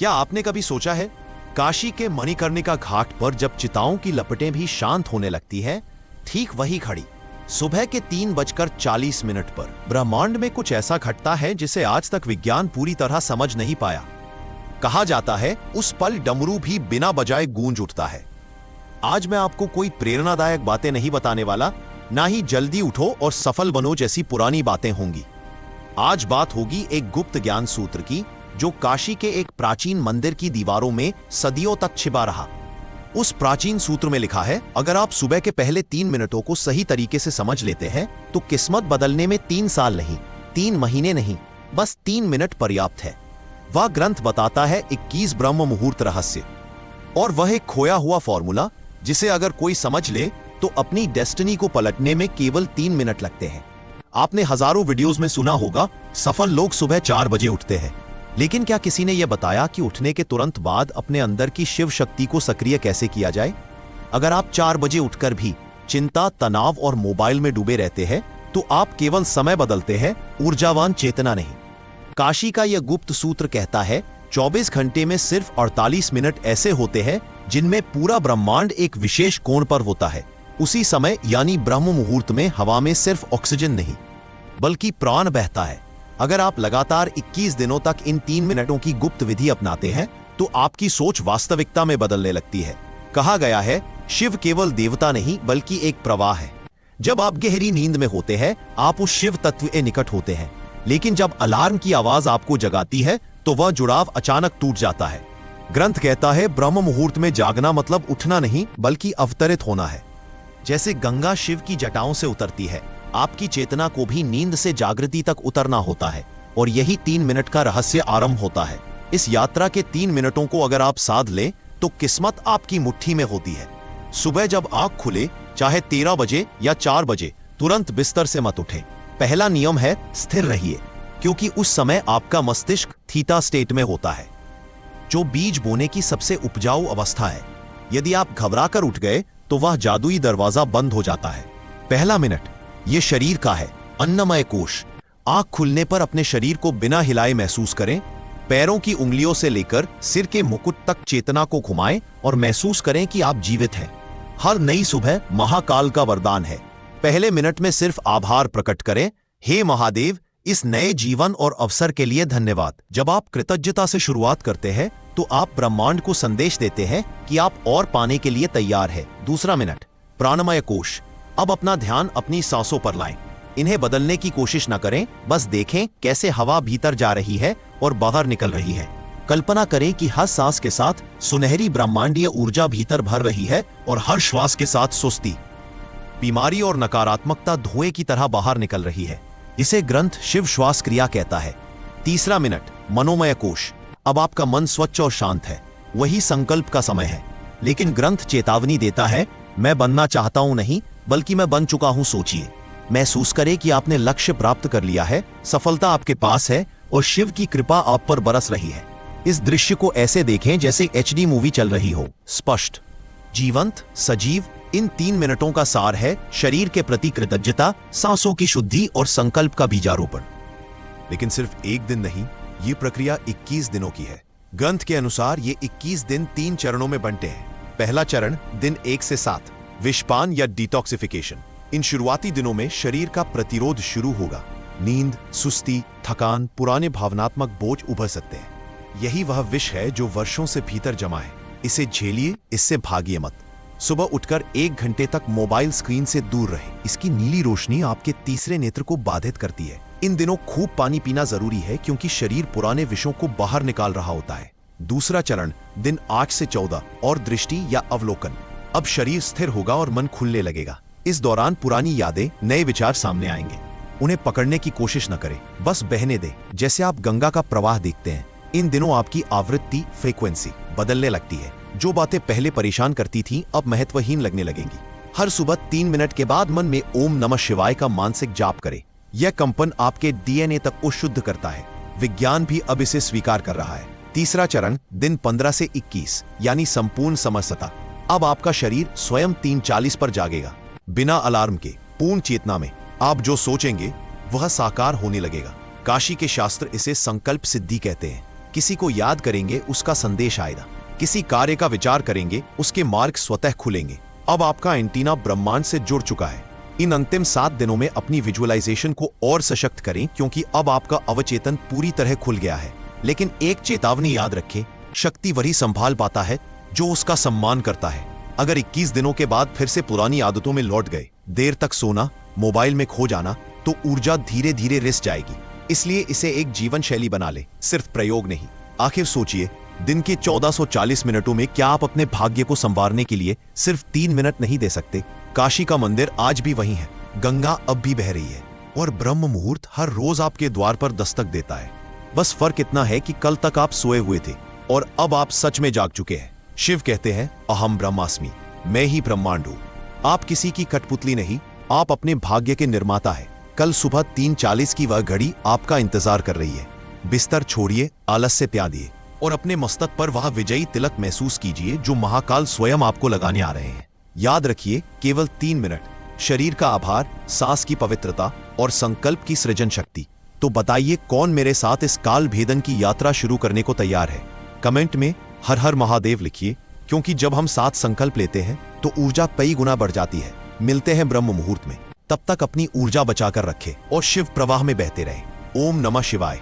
क्या आपने कभी सोचा है, काशी के मणिकर्णिका घाट पर जब चिताओं की लपटें भी शांत होने लगती है, ठीक वही खड़ी सुबह के 3:40 पर ब्रह्मांड में कुछ ऐसा घटता है जिसे आज तक विज्ञान पूरी तरह समझ नहीं पाया। कहा जाता है उस पल डमरू भी बिना बजाए गूंज उठता है। आज मैं आपको कोई प्रेरणादायक बातें नहीं बताने वाला, ना ही जल्दी उठो और सफल बनो जैसी पुरानी बातें होंगी। आज बात होगी एक गुप्त ज्ञान सूत्र की, जो काशी के एक प्राचीन मंदिर की दीवारों में सदियों तक छिपा रहा। उस प्राचीन सूत्र में लिखा है, अगर आप सुबह के पहले 3 मिनटों को सही तरीके से समझ लेते हैं तो किस्मत बदलने में 3 साल नहीं, 3 महीने नहीं, बस 3 मिनट पर्याप्त है। वह ग्रंथ बताता है 21 ब्रह्म मुहूर्त रहस्य, और वह एक खोया हुआ फॉर्मूला जिसे अगर कोई समझ ले तो अपनी डेस्टिनी को पलटने में केवल 3 मिनट लगते हैं। आपने हजारों वीडियोस में सुना होगा, सफल लोग सुबह 4 बजे उठते हैं, लेकिन क्या किसी ने यह बताया कि उठने के तुरंत बाद अपने अंदर की शिव शक्ति को सक्रिय कैसे किया जाए? अगर आप 4 बजे उठकर भी चिंता, तनाव और मोबाइल में डूबे रहते हैं तो आप केवल समय बदलते हैं, ऊर्जावान चेतना नहीं। काशी का यह गुप्त सूत्र कहता है 24 घंटे में सिर्फ 48 मिनट ऐसे होते हैं जिनमें पूरा ब्रह्मांड एक विशेष कोण पर होता है। उसी समय यानी ब्रह्म मुहूर्त में हवा में सिर्फ ऑक्सीजन नहीं बल्कि प्राण बहता है। अगर आप लगातार 21 दिनों तक इन 3 मिनटों की गुप्त विधि अपनाते हैं तो आपकी सोच वास्तविकता में बदलने लगती है। कहा गया है, शिव केवल देवता नहीं बल्कि एक प्रवाह है। जब आप गहरी नींद में होते हैं आप उस शिव तत्व के निकट होते हैं, लेकिन जब अलार्म की आवाज आपको जगाती है तो वह जुड़ाव अचानक टूट जाता है। ग्रंथ कहता है ब्रह्म मुहूर्त में जागना मतलब उठना नहीं बल्कि अवतरित होना है। जैसे गंगा शिव की जटाओं से उतरती है, आपकी चेतना को भी नींद से जागृति तक उतरना होता है, और यही 3 मिनट का रहस्य आरंभ होता है। इस यात्रा के 3 मिनटों को अगर आप साध लें तो किस्मत आपकी मुट्ठी में होती है। सुबह जब आंख खुले, चाहे 13 बजे या 4 बजे, तुरंत बिस्तर से मत उठें। पहला नियम है स्थिर रहिए, क्योंकि उस समय आपका मस्तिष्क थीटा स्टेट में होता है, जो बीज बोने की सबसे उपजाऊ अवस्था है। यदि आप घबराकर उठ गए तो वह जादुई दरवाजा बंद हो जाता है। पहला मिनट ये शरीर का है, अन्नमय कोश। आंख खुलने पर अपने शरीर को बिना हिलाए महसूस करें। पैरों की उंगलियों से लेकर सिर के मुकुट तक चेतना को घुमाएं और महसूस करें कि आप जीवित हैं। हर नई सुबह महाकाल का वरदान है। पहले मिनट में सिर्फ आभार प्रकट करें, हे महादेव, इस नए जीवन और अवसर के लिए धन्यवाद। जब आप कृतज्ञता से शुरुआत करते हैं तो आप ब्रह्मांड को संदेश देते हैं कि आप और पाने के लिए तैयार है। दूसरा मिनट प्राणमय कोश। अब अपना ध्यान अपनी सांसों पर लाएं। इन्हें बदलने की कोशिश न करें, बस देखें कैसे हवा भीतर जा रही है और बाहर निकल रही है। कल्पना करें कि हर सांस के साथ सुनहरी ब्रह्मांडीय ऊर्जा भीतर भर रही है और हर श्वास के साथ सुस्ती, बीमारी और नकारात्मकता धुएं की तरह बाहर निकल रही है। इसे ग्रंथ शिव श्वास क्रिया कहता है। तीसरा मिनट मनोमय कोश। अब आपका मन स्वच्छ और शांत है, वही संकल्प का समय है। लेकिन ग्रंथ चेतावनी देता है, मैं बनना चाहता हूं नहीं बल्कि मैं बन चुका हूं। सोचिए, महसूस करें कि आपने लक्ष्य प्राप्त कर लिया है, सफलता आपके पास है और शिव की कृपा आप पर बरस रही है। इस दृश्य को ऐसे देखें जैसे HD मूवी चल रही हो, स्पष्ट, जीवंत, सजीव। इन 3 मिनटों का सार है शरीर के प्रति कृतज्ञता, सांसों की शुद्धि और संकल्प का बीजारोपण। लेकिन सिर्फ एक दिन नहीं, ये प्रक्रिया 21 दिनों की है। ग्रंथ के अनुसार ये 21 दिन 3 चरणों में बंटे हैं। पहला चरण दिन 1 से 7, विषपान या डिटॉक्सिफिकेशन। इन शुरुआती दिनों में शरीर का प्रतिरोध शुरू होगा। नींद, सुस्ती, थकान, पुराने भावनात्मक बोझ उभर सकते हैं। यही वह विष है जो वर्षों से भीतर जमा है। इसे झेलिए, इससे भागिए मत। सुबह उठकर 1 घंटे तक मोबाइल स्क्रीन से दूर रहे। इसकी नीली रोशनी आपके तीसरे नेत्र को बाधित करती है। इन दिनों खूब पानी पीना जरूरी है क्योंकि शरीर पुराने विषों को बाहर निकाल रहा होता है। दूसरा चरण दिन 8 से 14 और दृष्टि या अवलोकन। अब शरीर स्थिर होगा और मन खुलने लगेगा। इस दौरान पुरानी यादें, नए विचार सामने आएंगे। उन्हें पकड़ने की कोशिश न करें, बस बहने दें, जैसे आप गंगा का प्रवाह देखते हैं। इन दिनों आपकी आवृत्ति, फ्रीक्वेंसी बदलने लगती है। जो बातें पहले परेशान करती थीं अब महत्वहीन लगने लगेंगी। हर सुबह 3 मिनट के बाद मन में ओम नमः शिवाय का मानसिक जाप करें। यह कंपन आपके DNA तक को शुद्ध करता है। विज्ञान भी अब इसे स्वीकार कर रहा है। तीसरा चरण दिन 15 से 21 यानी संपूर्ण समरसता। अब आपका शरीर स्वयं 3:40 पर जागेगा, बिना अलार्म के, पूर्ण चेतना में। आप जो सोचेंगे वह साकार होने लगेगा। काशी के शास्त्र इसे संकल्प सिद्धि कहते हैं। किसी को याद करेंगे, उसका संदेश आएगा। किसी कार्य का विचार करेंगे, उसके मार्ग स्वतः खुलेंगे। अब आपका एंटीना ब्रह्मांड से जुड़ चुका है। इन अंतिम 7 दिनों में अपनी विजुअलाइजेशन को और सशक्त करें, क्योंकि अब आपका अवचेतन पूरी तरह खुल गया है। लेकिन एक चेतावनी याद रखें, शक्ति वही संभाल पाता है जो उसका सम्मान करता है। अगर 21 दिनों के बाद फिर से पुरानी आदतों में लौट गए, देर तक सोना, मोबाइल में खो जाना, तो ऊर्जा धीरे धीरे रिस जाएगी। इसलिए इसे एक जीवन शैली बना ले, सिर्फ प्रयोग नहीं। आखिर सोचिए, दिन के 1440 मिनटों में क्या आप अपने भाग्य को संवारने के लिए सिर्फ 3 मिनट नहीं दे सकते? काशी का मंदिर आज भी वही है, गंगा अब भी बह रही है, और ब्रह्म मुहूर्त हर रोज आपके द्वार पर दस्तक देता है। बस फर्क इतना है कि कल तक आप सोए हुए थे और अब आप सच में जाग चुके हैं। शिव कहते हैं, अहम ब्रह्मास्मि, मैं ही ब्रह्मांड हूं। आप किसी की कठपुतली नहीं, आप अपने भाग्य के निर्माता है। कल सुबह 3:40 की वह घड़ी आपका इंतजार कर रही है। बिस्तर छोड़िए, आलस्य त्यागिए और अपने मस्तक पर वह विजयी तिलक महसूस कीजिए जो महाकाल स्वयं आपको लगाने आ रहे हैं। याद रखिए, केवल 3 मिनट, शरीर का आभार, सांस की पवित्रता और संकल्प की सृजन शक्ति। तो बताइए, कौन मेरे साथ इस काल भेदन की यात्रा शुरू करने को तैयार है? कमेंट में हर हर महादेव लिखिए, क्योंकि जब हम साथ संकल्प लेते हैं तो ऊर्जा कई गुना बढ़ जाती है। मिलते हैं ब्रह्म मुहूर्त में। तब तक अपनी ऊर्जा बचाकर रखें और शिव प्रवाह में बहते रहें। ओम नमः शिवाय।